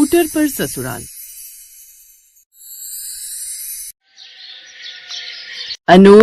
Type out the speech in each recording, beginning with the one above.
Scooter पर ससुराल। अनु,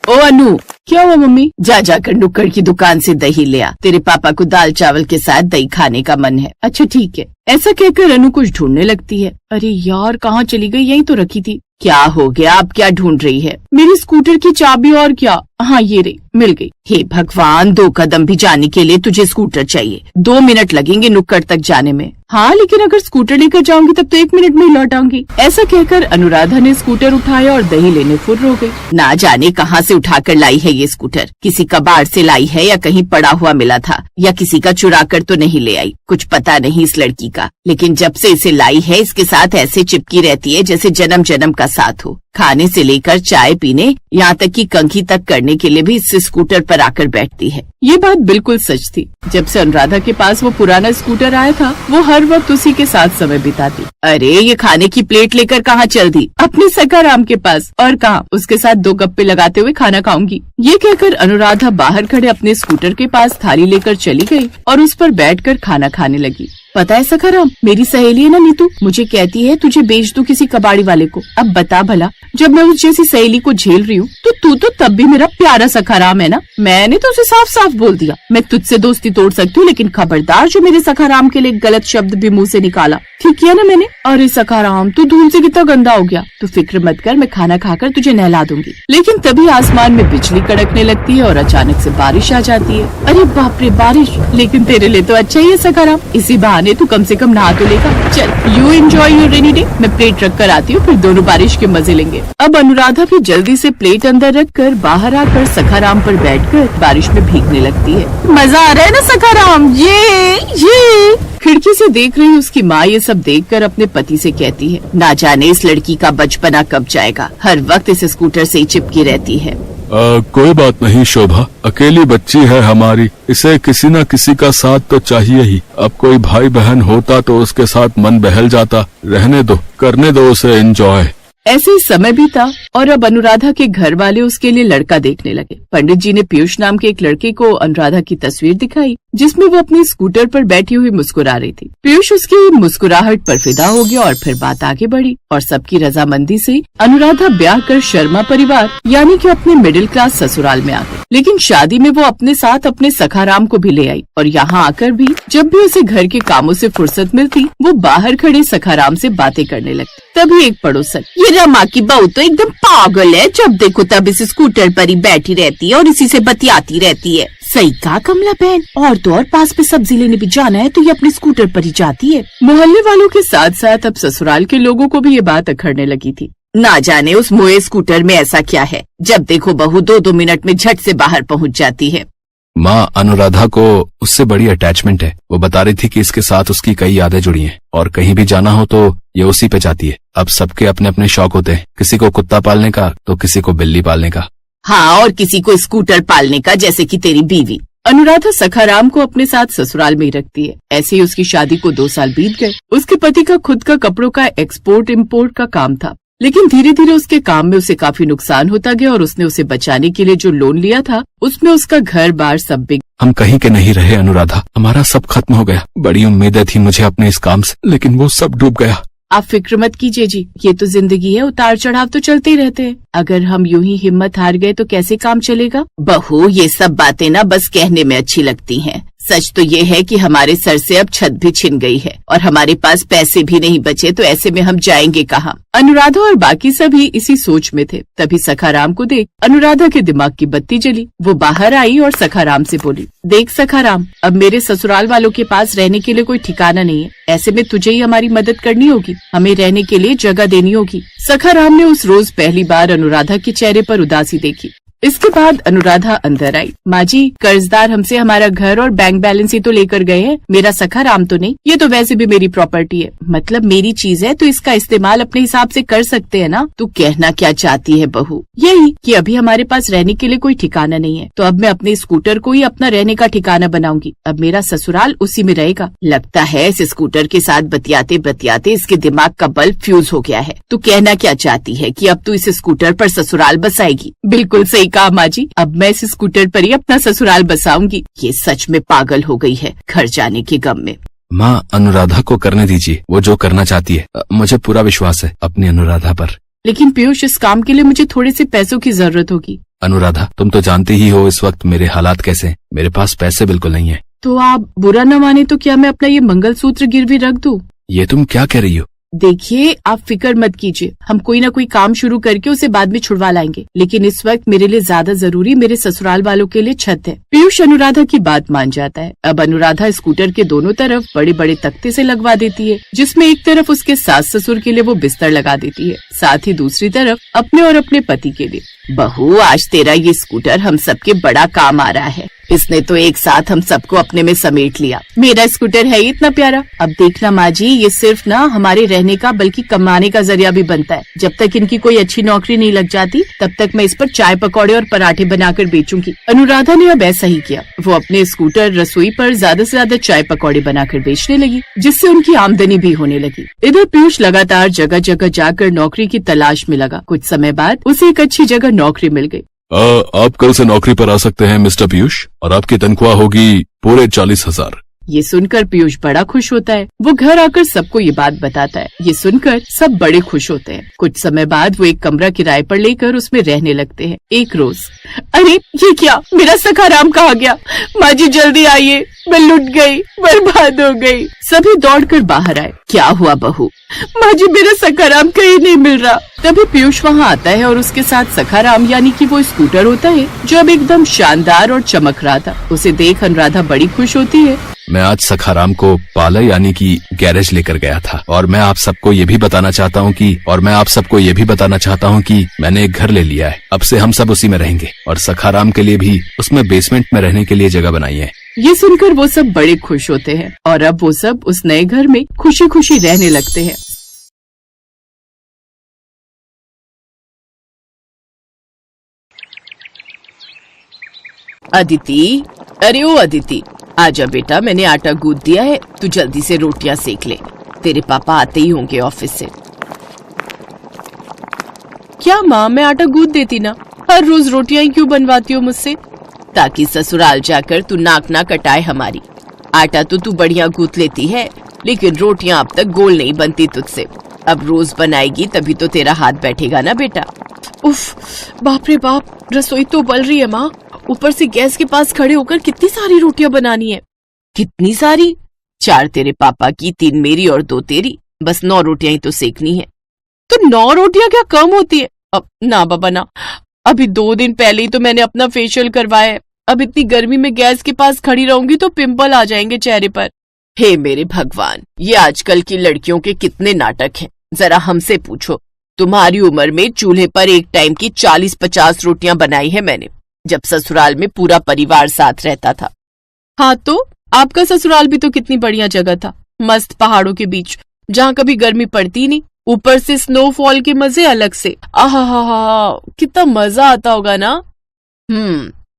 ओ अनु, क्या हुआ मम्मी? जा जाकर नुक्कड़ की दुकान से दही ले आ। तेरे पापा को दाल चावल के साथ दही खाने का मन है। अच्छा ठीक है। ऐसा कहकर अनु कुछ ढूंढने लगती है। अरे यार, कहाँ चली गई? यहीं तो रखी थी। क्या हो गया? अब क्या ढूंढ रही है? मेरी स्कूटर की चाबी। और क्या? हाँ ये रही, मिल गई। हे भगवान, 2 कदम भी जाने के लिए तुझे स्कूटर चाहिए। 2 मिनट लगेंगे नुक्कड़ तक जाने में। हाँ लेकिन अगर स्कूटर लेकर जाऊंगी तब तो 1 मिनट में ही लौट आऊंगी। ऐसा कहकर अनुराधा ने स्कूटर उठाया और दही लेने फुर्र हो गई। ना जाने कहाँ से उठाकर लाई है ये स्कूटर। किसी कबाड़ से लाई है या कहीं पड़ा हुआ मिला था, या किसी का चुरा कर तो नहीं ले आई। कुछ पता नहीं इस लड़की का, लेकिन जब से इसे लाई है इसके साथ ऐसे चिपकी रहती है जैसे जन्म जन्म का साथ हो। खाने से लेकर चाय पीने, यहाँ तक कि कंघी तक करने के लिए भी इससे स्कूटर पर आकर बैठती है। ये बात बिल्कुल सच थी। जब से अनुराधा के पास वो पुराना स्कूटर आया था, वो हर वक्त उसी के साथ समय बिताती। अरे ये खाने की प्लेट लेकर कहाँ चल दी? अपने सखाराम के पास। और कहाँ? उसके साथ 2 गप्पे लगाते हुए खाना खाऊंगी। ये कहकर अनुराधा बाहर खड़े अपने स्कूटर के पास थाली लेकर चली गई और उस पर बैठकर खाना खाने लगी। पता है सखाराम, मेरी सहेली है ना नीतू, मुझे कहती है तुझे बेच दूं किसी कबाड़ी वाले को। अब बता भला, जब मैं उस जैसी सहेली को झेल रही हूँ तो तू तो तब भी मेरा प्यारा सखाराम है ना। मैंने तो उसे साफ साफ बोल दिया, मैं तुझसे दोस्ती तोड़ सकती हूँ, लेकिन खबरदार जो मेरे सखाराम के लिए गलत शब्द भी मुंह से निकाला। ठीक किया ना मैंने? अरे सखाराम, तू धूल से कितना गंदा हो गया। तू फिक्र मत कर, मैं खाना खाकर तुझे नहला दूंगी। लेकिन तभी आसमान में बिजली कड़कने लगती है और अचानक से बारिश आ जाती है। अरे बाप रे बारिश! लेकिन तेरे लिए तो अच्छा ही है सखाराम, इसी बहाने तू कम से कम नहा तो लेगा। चल, you enjoy your rainy day, मैं प्लेट रख कर आती हूँ, फिर दोनों बारिश के मजे लेंगे। अब अनुराधा भी जल्दी से प्लेट अंदर रखकर बाहर आकर सखाराम पर बैठकर बारिश में भीगने लगती है। मजा आ रहा है ना सखाराम? ये खिड़की से देख रही उसकी माँ ये सब देखकर अपने पति से कहती है, ना जाने इस लड़की का बचपना कब जाएगा, हर वक्त इस स्कूटर से ही चिपकी रहती है। कोई बात नहीं शोभा, अकेली बच्ची है हमारी, इसे किसी न किसी का साथ तो चाहिए ही। अब कोई भाई बहन होता तो उसके साथ मन बहल जाता। रहने दो, करने दो उसे एंजॉय। ऐसे ही समय बीता और अब अनुराधा के घर वाले उसके लिए लड़का देखने लगे। पंडित जी ने पीयूष नाम के एक लड़के को अनुराधा की तस्वीर दिखाई, जिसमें वो अपनी स्कूटर पर बैठी हुई मुस्कुरा रही थी। पीयूष उसकी मुस्कुराहट पर फिदा हो गया और फिर बात आगे बढ़ी और सबकी रजामंदी से अनुराधा ब्याह कर शर्मा परिवार यानी कि अपने मिडिल क्लास ससुराल में आ गई। लेकिन शादी में वो अपने साथ अपने सखाराम को भी ले आई और यहाँ आकर भी जब भी उसे घर के कामों से फुर्सत मिलती, वो बाहर खड़े सखाराम से बातें करने लगती। तभी एक पड़ोसन, ये रमा की बहू तो एकदम पागल है, जब देखो तब इस स्कूटर पर ही बैठी रहती है और इसी से बतियाती रहती है। सही कहा कमला बहन, और तो और पास पे सब्जी लेने भी जाना है तो ये अपने स्कूटर पर ही जाती है। मोहल्ले वालों के साथ साथ अब ससुराल के लोगों को भी ये बात अखरने लगी थी। ना जाने उस मोए स्कूटर में ऐसा क्या है, जब देखो बहू 2-2 मिनट में झट से बाहर पहुँच जाती है। माँ, अनुराधा को उससे बड़ी अटैचमेंट है। वो बता रही थी कि इसके साथ उसकी कई यादें जुड़ी हैं और कहीं भी जाना हो तो ये उसी पे जाती है। अब सबके अपने अपने शौक होते हैं, किसी को कुत्ता पालने का तो किसी को बिल्ली पालने का। हाँ, और किसी को स्कूटर पालने का, जैसे कि तेरी बीवी। अनुराधा सखाराम को अपने साथ ससुराल में ही रखती है। ऐसे ही उसकी शादी को 2 साल बीत गए। उसके पति का खुद का कपड़ों का एक्सपोर्ट इम्पोर्ट का काम था, लेकिन धीरे धीरे उसके काम में उसे काफी नुकसान होता गया और उसने उसे बचाने के लिए जो लोन लिया था उसमें उसका घर बार सब बिक। हम कहीं के नहीं रहे अनुराधा, हमारा सब खत्म हो गया। बड़ी उम्मीदें थी मुझे अपने इस काम से, लेकिन वो सब डूब गया। आप फिक्र मत कीजिए जी, ये तो जिंदगी है, उतार चढ़ाव तो चलते ही रहते हैं। अगर हम यूं ही हिम्मत हार गए तो कैसे काम चलेगा? बहू, ये सब बातें ना बस कहने में अच्छी लगती हैं। सच तो ये है कि हमारे सर से अब छत भी छिन गई है और हमारे पास पैसे भी नहीं बचे, तो ऐसे में हम जाएंगे कहाँ? अनुराधा और बाकी सभी इसी सोच में थे। तभी सखाराम को देख अनुराधा के दिमाग की बत्ती जली। वो बाहर आई और सखाराम से बोली, देख सखाराम, अब मेरे ससुराल वालों के पास रहने के लिए कोई ठिकाना नहीं है। ऐसे में तुझे ही हमारी मदद करनी होगी, हमें रहने के लिए जगह देनी होगी। सखाराम ने उस रोज पहली बार अनुराधा के चेहरे पर उदासी देखी। इसके बाद अनुराधा अंदर आई। माँ जी, कर्जदार हमसे हमारा घर और बैंक बैलेंस ही तो लेकर गए हैं, मेरा सखाराम तो नहीं। ये तो वैसे भी मेरी प्रॉपर्टी है, मतलब मेरी चीज है, तो इसका इस्तेमाल अपने हिसाब से कर सकते हैं ना। तू कहना क्या चाहती है बहू? यही कि अभी हमारे पास रहने के लिए कोई ठिकाना नहीं है, तो अब मैं अपने स्कूटर को ही अपना रहने का ठिकाना बनाऊंगी। अब मेरा ससुराल उसी में रहेगा। लगता है इस स्कूटर के साथ बतियाते बतियाते इसके दिमाग का बल्ब फ्यूज हो गया है। तू कहना क्या चाहती है कि अब तू इस स्कूटर पर ससुराल बसाएगी? बिल्कुल सही कहा माँ जी, अब मैं इस स्कूटर पर ही अपना ससुराल बसाऊंगी। ये सच में पागल हो गई है घर जाने के गम में। माँ, अनुराधा को करने दीजिए, वो जो करना चाहती है। मुझे पूरा विश्वास है अपनी अनुराधा पर। लेकिन पीयूष, इस काम के लिए मुझे थोड़े से पैसों की जरूरत होगी। अनुराधा, तुम तो जानती ही हो इस वक्त मेरे हालात कैसे हैं। मेरे पास पैसे बिल्कुल नहीं है। तो आप बुरा न माने तो क्या मैं अपना ये मंगलसूत्र गिरवी रख दूं? ये तुम क्या कह रही हो? देखिए, आप फिक्र मत कीजिए, हम कोई ना कोई काम शुरू करके उसे बाद में छुड़वा लाएंगे। लेकिन इस वक्त मेरे लिए ज्यादा जरूरी मेरे ससुराल वालों के लिए छत है। पीयूष अनुराधा की बात मान जाता है। अब अनुराधा स्कूटर के दोनों तरफ बड़े बड़े तख्ते से लगवा देती है, जिसमें एक तरफ उसके सास ससुर के लिए वो बिस्तर लगा देती है, साथ ही दूसरी तरफ अपने और अपने पति के लिए। बहू, आज तेरा ये स्कूटर हम सबके बड़ा काम आ रहा है। इसने तो एक साथ हम सबको अपने में समेट लिया। मेरा स्कूटर है इतना प्यारा। अब देखना माँ जी, ये सिर्फ ना हमारे रहने का बल्कि कमाने का जरिया भी बनता है। जब तक इनकी कोई अच्छी नौकरी नहीं लग जाती तब तक मैं इस पर चाय पकौड़े और पराठे बनाकर बेचूंगी। अनुराधा ने अब ऐसा ही किया। वो अपने स्कूटर रसोई पर ज्यादा से ज्यादा चाय पकौड़े बनाकर बेचने लगी, जिससे उनकी आमदनी भी होने लगी। इधर पीयूष लगातार जगह जगह जाकर नौकरी की तलाश में लगा। कुछ समय बाद उसे एक अच्छी जगह नौकरी मिल गई। आप कल से नौकरी पर आ सकते हैं मिस्टर पीयूष, और आपकी तनख्वाह होगी पूरे 40,000। ये सुनकर पीयूष बड़ा खुश होता है। वो घर आकर सबको ये बात बताता है। ये सुनकर सब बड़े खुश होते हैं। कुछ समय बाद वो एक कमरा किराए पर लेकर उसमें रहने लगते हैं। एक रोज, अरे ये क्या, मेरा सखा राम कहाँ गया? माँ जी जल्दी आइए, मैं लुट गई, बर्बाद हो गई। सभी दौड़कर बाहर आए। क्या हुआ बहू? माँ जी, मेरा सखा राम कहीं नहीं मिल रहा। तभी पीयूष वहाँ आता है और उसके साथ सखा राम यानी कि वो स्कूटर होता है, जो अब एकदम शानदार और चमक रहा था। उसे देख अनुराधा बड़ी खुश होती है। मैं आज सखाराम को पार्लर यानी कि गैरेज लेकर गया था, और मैं आप सबको ये भी बताना चाहता हूँ कि मैंने एक घर ले लिया है। अब से हम सब उसी में रहेंगे, और सखाराम के लिए भी उसमें बेसमेंट में रहने के लिए जगह बनाई है। ये सुनकर वो सब बड़े खुश होते हैं और अब वो सब उस नए घर में खुशी खुशी रहने लगते हैं। अदिति, अरे ओ अदिति, आजा बेटा, मैंने आटा गूंथ दिया है, तू जल्दी से रोटियां सेक ले। तेरे पापा आते ही होंगे ऑफिस से। क्या माँ, मैं आटा गूंथ देती ना, हर रोज रोटियां ही क्यों बनवाती हो मुझसे? ताकि ससुराल जाकर तू नाक ना कटाए हमारी। आटा तो तू बढ़िया गूंथ लेती है, लेकिन रोटियां अब तक गोल नहीं बनती तुझसे। अब रोज बनाएगी तभी तो तेरा हाथ बैठेगा ना बेटा। उफ, बाप रे बाप, रसोई तो उबल रही है माँ। ऊपर से गैस के पास खड़े होकर कितनी सारी रोटियां बनानी है। कितनी सारी? 4 तेरे पापा की, 3 मेरी और 2 तेरी। बस 9 रोटियां ही तो सेकनी है। तो 9 रोटियां क्या कम होती है? अब ना बाबा ना, अभी 2 दिन पहले ही तो मैंने अपना फेशियल करवाया है। अब इतनी गर्मी में गैस के पास खड़ी रहूंगी तो पिंपल आ जाएंगे चेहरे पर। हे मेरे भगवान, ये आजकल की लड़कियों के कितने नाटक हैं। जरा हमसे पूछो, तुम्हारी उम्र में चूल्हे पर एक टाइम की 40-50 रोटियां बनाई है मैंने, जब ससुराल में पूरा परिवार साथ रहता था। हाँ तो आपका ससुराल भी तो कितनी बढ़िया जगह था, मस्त पहाड़ों के बीच, जहाँ कभी गर्मी पड़ती नहीं। ऊपर से स्नोफॉल के मजे अलग से। आहा, कितना मजा आता होगा ना।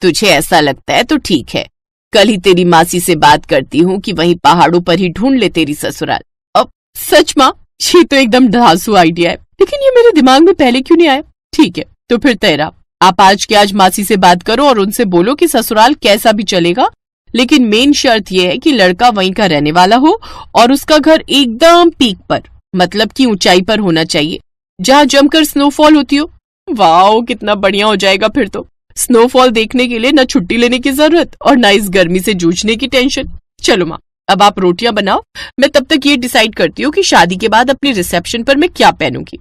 तुझे ऐसा लगता है तो ठीक है। कल ही तेरी मासी से बात करती हूँ कि वहीं पहाड़ों पर ही ढूंढ ले तेरी ससुराल। अब सच माँ, ये तो एकदम धांसू आइडिया है, लेकिन ये मेरे दिमाग में पहले क्यों नहीं आया? ठीक है, तो फिर तेरा, आप आज के आज मासी से बात करो और उनसे बोलो कि ससुराल कैसा भी चलेगा, लेकिन मेन शर्त यह है कि लड़का वहीं का रहने वाला हो और उसका घर एकदम पीक पर, मतलब कि ऊंचाई पर होना चाहिए, जहाँ जमकर स्नोफॉल होती हो। वाह, कितना बढ़िया हो जाएगा फिर तो। स्नोफॉल देखने के लिए न छुट्टी लेने की जरूरत और न इस गर्मी से जूझने की टेंशन। चलो माँ, अब आप रोटियां बनाओ, मैं तब तक ये डिसाइड करती हूँ कि शादी के बाद अपनी रिसेप्शन पर मैं क्या पहनूंगी।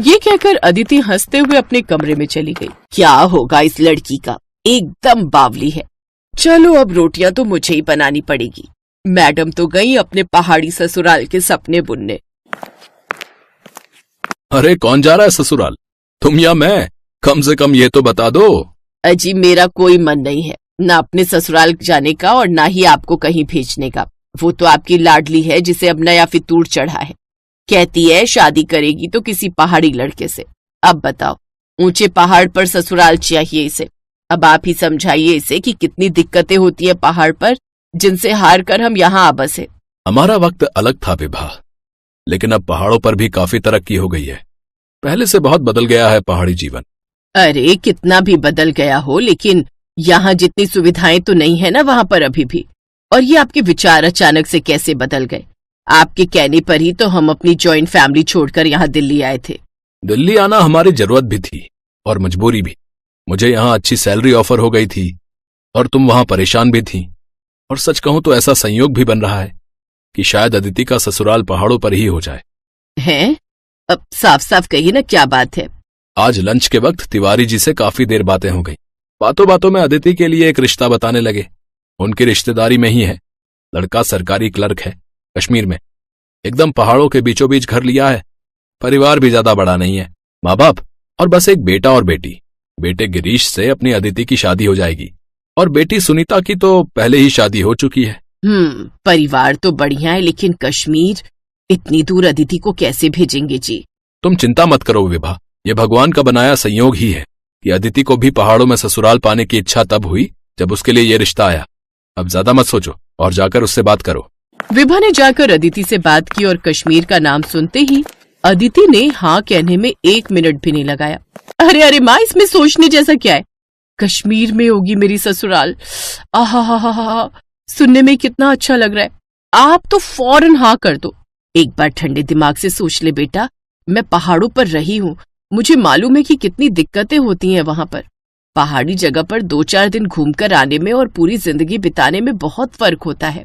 ये कहकर अदिति हंसते हुए अपने कमरे में चली गई। क्या होगा इस लड़की का, एकदम बावली है। चलो अब रोटियां तो मुझे ही बनानी पड़ेगी। मैडम तो गई अपने पहाड़ी ससुराल के सपने बुनने। अरे कौन जा रहा है ससुराल, तुम या मैं? कम से कम ये तो बता दो। अजी, मेरा कोई मन नहीं है, ना अपने ससुराल जाने का और ना ही आपको कहीं भेजने का। वो तो आपकी लाडली है जिसे अब नया फितूर चढ़ा है। कहती है शादी करेगी तो किसी पहाड़ी लड़के से। अब बताओ, ऊंचे पहाड़ पर ससुराल चाहिए इसे। अब आप ही समझाइए इसे कि कितनी दिक्कतें होती है पहाड़ पर, जिनसे हार कर हम यहाँ आ बसे। हमारा वक्त अलग था विभा, लेकिन अब पहाड़ों पर भी काफी तरक्की हो गई है। पहले से बहुत बदल गया है पहाड़ी जीवन। अरे कितना भी बदल गया हो, लेकिन यहाँ जितनी सुविधाएं तो नहीं है ना वहाँ पर अभी भी। और ये आपके विचार अचानक से कैसे बदल गए? आपके कहने पर ही तो हम अपनी जॉइंट फैमिली छोड़कर यहाँ दिल्ली आए थे। दिल्ली आना हमारी जरूरत भी थी और मजबूरी भी। मुझे यहाँ अच्छी सैलरी ऑफर हो गई थी और तुम वहां परेशान भी थी। और सच कहूं तो ऐसा संयोग भी बन रहा है कि शायद अदिति का ससुराल पहाड़ों पर ही हो जाए। हैं? अब साफ साफ कहिए ना, क्या बात है? आज लंच के वक्त तिवारी जी से काफी देर बातें हो गई। बातों बातों में अदिति के लिए एक रिश्ता बताने लगे। उनकी रिश्तेदारी में ही है। लड़का सरकारी क्लर्क है, कश्मीर में। एकदम पहाड़ों के बीचों बीच घर लिया है। परिवार भी ज्यादा बड़ा नहीं है, माँ बाप और बस एक बेटा और बेटी। बेटे गिरीश से अपनी अदिति की शादी हो जाएगी और बेटी सुनीता की तो पहले ही शादी हो चुकी है। परिवार तो बढ़िया है, लेकिन कश्मीर, इतनी दूर अदिति को कैसे भेजेंगे जी? तुम चिंता मत करो विभा, ये भगवान का बनाया संयोग ही है कि अदिति को भी पहाड़ों में ससुराल पाने की इच्छा तब हुई जब उसके लिए ये रिश्ता आया। अब ज्यादा मत सोचो और जाकर उससे बात करो। विभा ने जाकर अदिति से बात की और कश्मीर का नाम सुनते ही अदिति ने हाँ कहने में 1 मिनट भी नहीं लगाया। अरे अरे माँ, इसमें सोचने जैसा क्या है? कश्मीर में होगी मेरी ससुराल। आहा, सुनने में कितना अच्छा लग रहा है। आप तो फौरन हाँ कर दो। एक बार ठंडे दिमाग से सोच ले बेटा, मैं पहाड़ों पर रही हूँ, मुझे मालूम है कि कितनी दिक्कतें होती हैं वहां पर। पहाड़ी जगह पर 2-4 दिन घूमकर आने में और पूरी जिंदगी बिताने में बहुत फर्क होता है।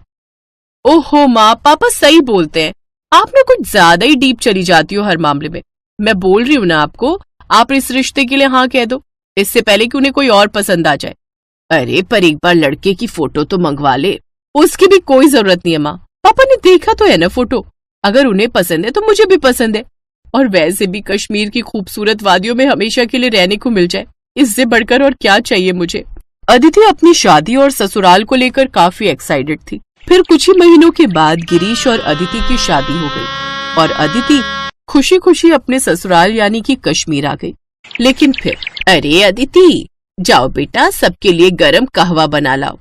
ओहो माँ, पापा सही बोलते हैं। आप ना कुछ ज्यादा ही डीप चली जाती हो हर मामले में। मैं बोल रही हूँ ना आपको, आप इस रिश्ते के लिए हाँ कह दो, इससे पहले कि उन्हें कोई और पसंद आ जाए। अरे पर एक बार लड़के की फोटो तो मंगवा ले। उसकी भी कोई जरूरत नहीं है माँ, पापा ने देखा तो है ना फोटो। अगर उन्हें पसंद है तो मुझे भी पसंद है। और वैसे भी कश्मीर की खूबसूरत वादियों में हमेशा के लिए रहने को मिल जाए, इससे बढ़कर और क्या चाहिए मुझे। अदिति अपनी शादी और ससुराल को लेकर काफी एक्साइटेड थी। फिर कुछ ही महीनों के बाद गिरीश और अदिति की शादी हो गई और अदिति खुशी खुशी अपने ससुराल यानी कि कश्मीर आ गई। लेकिन फिर, अरे अदिति जाओ बेटा, सबके लिए गरम कहवा बना लाओ।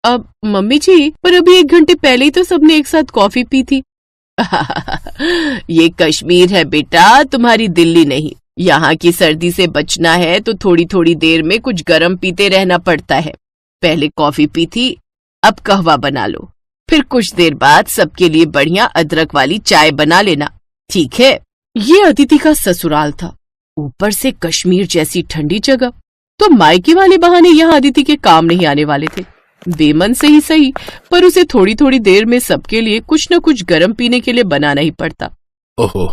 अब मम्मी जी, पर अभी 1 घंटे पहले ही तो सबने एक साथ कॉफी पी थी। ये कश्मीर है बेटा, तुम्हारी दिल्ली नहीं। यहाँ की सर्दी से बचना है तो थोड़ी थोड़ी देर में कुछ गरम पीते रहना पड़ता है। पहले कॉफी पी थी, अब कहवा बना लो। फिर कुछ देर बाद सबके लिए बढ़िया अदरक वाली चाय बना लेना, ठीक है? ये अदिति का ससुराल था, ऊपर से कश्मीर जैसी ठंडी जगह। तो मायके वाले बहाने यहाँ अदिति के काम नहीं आने वाले थे। बेमन से ही सही, पर उसे थोड़ी थोड़ी देर में सबके लिए कुछ न कुछ गर्म पीने के लिए बनाना ही पड़ता। ओहो,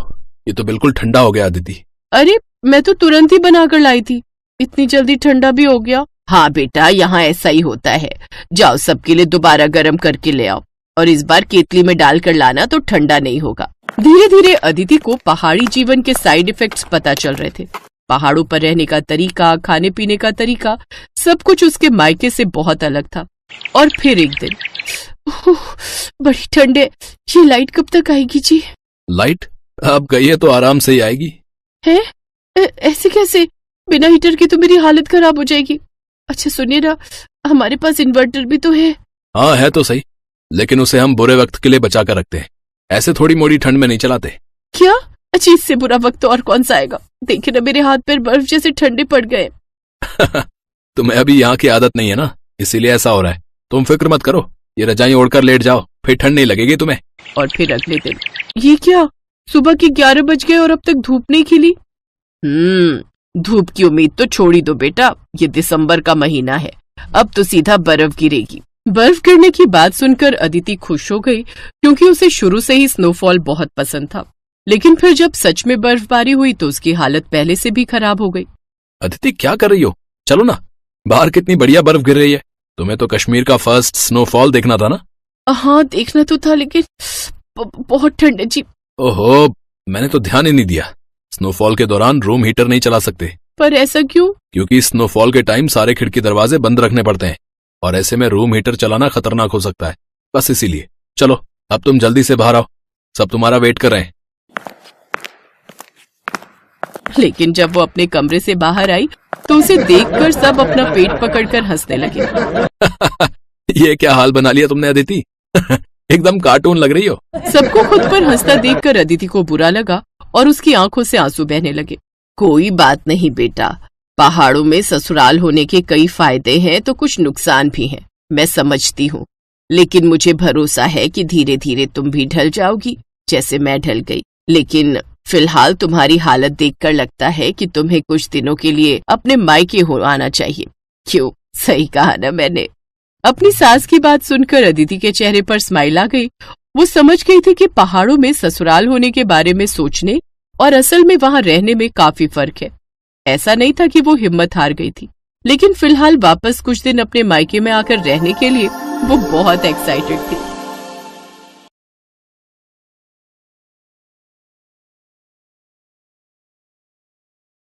ये तो बिल्कुल ठंडा हो गया अदिति। अरे मैं तो तुरंत ही बनाकर लाई थी, इतनी जल्दी ठंडा भी हो गया। हाँ बेटा, यहाँ ऐसा ही होता है। जाओ सबके लिए दोबारा गर्म करके ले आओ, और इस बार केतली में डालकर लाना तो ठंडा नहीं होगा। धीरे धीरे अदिति को पहाड़ी जीवन के साइड इफेक्ट्स पता चल रहे थे। पहाड़ों पर रहने का तरीका, खाने पीने का तरीका, सब कुछ उसके मायके से बहुत अलग था। और फिर एक दिन, बड़ी ठंड है, ये लाइट कब तक आएगी जी? लाइट अब गई है तो आराम से ही आएगी। है? ऐसे कैसे? बिना हीटर के तो मेरी हालत खराब हो जाएगी। अच्छा सुनिए ना, हमारे पास इन्वर्टर भी तो है। हाँ है तो सही, लेकिन उसे हम बुरे वक्त के लिए बचा कर रखते हैं, ऐसे थोड़ी मोड़ी ठंड में नहीं चलाते। क्या? अच्छा, इससे बुरा वक्त और कौन सा आएगा? देखे ना, मेरे हाथ पैर बर्फ जैसे ठंडे पड़ गए। तुम्हें अभी यहाँ की आदत नहीं है ना, इसीलिए ऐसा हो रहा है। तुम फिक्र मत करो, ये रजाई ओढ़कर लेट जाओ, फिर ठंड नहीं लगेगी तुम्हें। और फिर अगले दिन, ये क्या, सुबह के 11 बज गए और अब तक धूप नहीं खिली। धूप की उम्मीद तो छोड़ ही दो बेटा, ये दिसंबर का महीना है, अब तो सीधा बर्फ गिरेगी। बर्फ गिरने की बात सुनकर अदिति खुश हो गई, क्योंकि उसे शुरू से ही स्नोफॉल बहुत पसंद था। लेकिन फिर जब सच में बर्फबारी हुई तो उसकी हालत पहले से भी खराब हो गई। अदिति क्या कर रही हो? चलो ना, बाहर कितनी बढ़िया बर्फ गिर रही है। तुम्हें तो कश्मीर का फर्स्ट स्नोफॉल देखना था ना? हाँ देखना तो था, लेकिन बहुत ठंड है जी। ओहो, मैंने तो ध्यान ही नहीं दिया। स्नोफॉल के दौरान रूम हीटर नहीं चला सकते। पर ऐसा क्यों? क्योंकि स्नोफॉल के टाइम सारे खिड़की दरवाजे बंद रखने पड़ते हैं और ऐसे में रूम हीटर चलाना खतरनाक हो सकता है, बस इसीलिए। चलो अब तुम जल्दी से बाहर आओ, सब तुम्हारा वेट कर रहे हैं। लेकिन जब वो अपने कमरे से बाहर आई तो उसे देखकर सब अपना पेट पकड़कर हंसने लगे। ये क्या हाल बना लिया तुमने अदिति? एकदम कार्टून लग रही हो। सबको खुद पर हंसता देखकर अदिति को बुरा लगा और उसकी आंखों से आंसू बहने लगे। कोई बात नहीं बेटा, पहाड़ों में ससुराल होने के कई फायदे हैं तो कुछ नुकसान भी हैं, मैं समझती हूँ। लेकिन मुझे भरोसा है कि धीरे धीरे तुम भी ढल जाओगी, जैसे मैं ढल गई। लेकिन फिलहाल तुम्हारी हालत देखकर लगता है कि तुम्हें कुछ दिनों के लिए अपने मायके हो आना चाहिए। क्यों, सही कहा ना मैंने? अपनी सास की बात सुनकर अदिति के चेहरे पर स्माइल आ गई। वो समझ गई थी कि पहाड़ों में ससुराल होने के बारे में सोचने और असल में वहां रहने में काफी फर्क है। ऐसा नहीं था कि वो हिम्मत हार गई थी, लेकिन फिलहाल वापस कुछ दिन अपने मायके में आकर रहने के लिए वो बहुत एक्साइटेड थी।